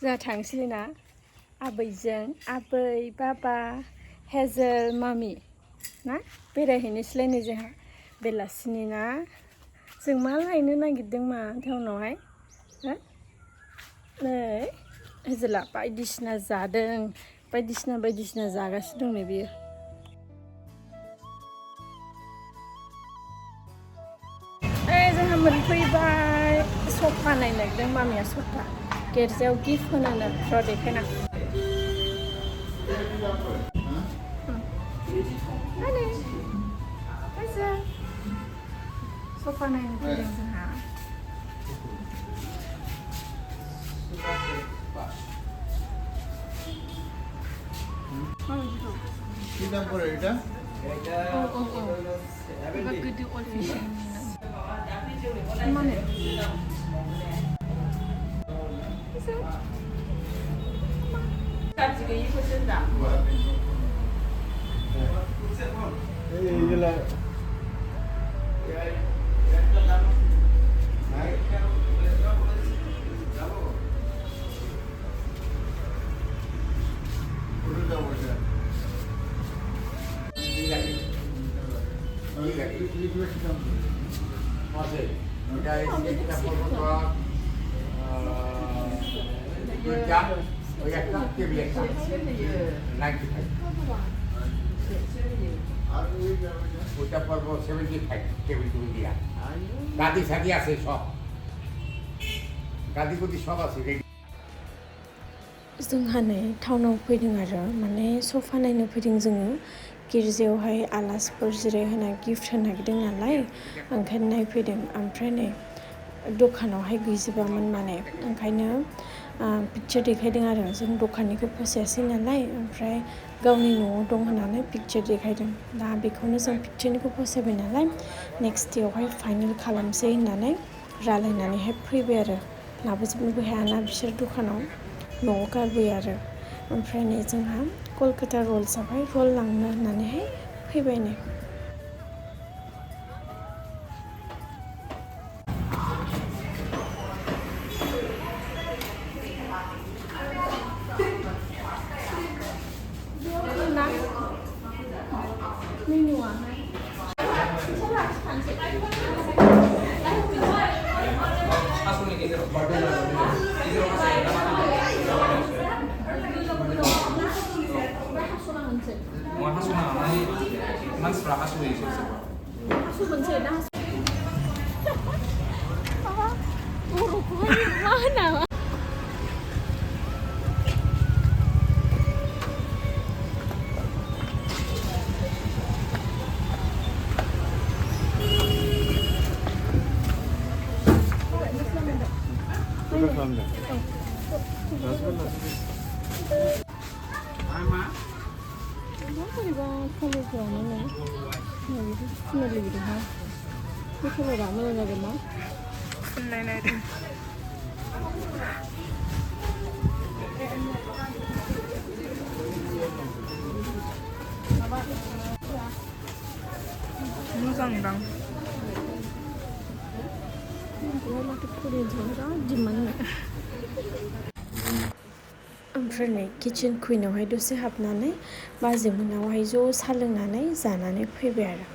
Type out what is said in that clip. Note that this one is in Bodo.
जोंहा थांसै ना आबैजों आबै बाबा हेजेल मामि ना बेरायहैनोसैलाय नै जोंहा बेलासिनि ना जों मा लायनो नागिरदों मा टाउनावहाय हो नै हेजेला बायदिसिना जादों बायदिसिना जागासिनो दं नै बियो जोंहा मोनफैबाय सफा नायनो नागिरदों मामिया सफा गिर्जायाव गिफ्ट होनो र' देखायना सफा नायनो फैदों जोंहा Kita boleh dah? 이거 good old fashioned mana? Gadi sadi আছে সব gadi gudi সব আছে जोंहा नै टाउनाव फैदों आरो माने सफा नायनो फैदों जोङो गिर्जायावहाय आलासिफोर जिरायहोना गिफ्ट होनो नागिरदों नालाय ओंखायनो नायफैदों ओमफ्राय नै दखानावहाय गैजोबामोन माने ओंखायनो पिक्चार देखायदों आरो जों दखाननिखौ फसायासै नालाय ओमफ्राय गावनि न'आव दं होननानै पिक्चार देखायदों दा बेखौनो जों पिक्चारनिखौ फसायबाय नालाय नेक्स्ट डेआवहाय फाइनेल खालामसै होननानै रायलायनानैहाय फैबाय आरो लाबोजोबनोबो हायाना बिसोर दखानाव न'आव गारबोयो आरो ओमफ्राय नै जोंहा कलकाता रल्सआवहाय रल लांनो होननानैहाय फैबाय नै मानसिफ्रा हासुयो एसे हासु मोनसे ना बर'खौहाय मा होना बोरैबा कालारफोरानो नै बेखौ फुननो लुबैदोंहाय बे कालारा मोजां जागोन ना फुनलायनायदों मोजांदां माथो फरिनजों बिराद दिमान्ड ओमफ्राय नै किचेन कुइनावहाय दसे हाबनानै बाजै मोनावहाय ज' साहा लोंनानै जानानै फैबाय आरो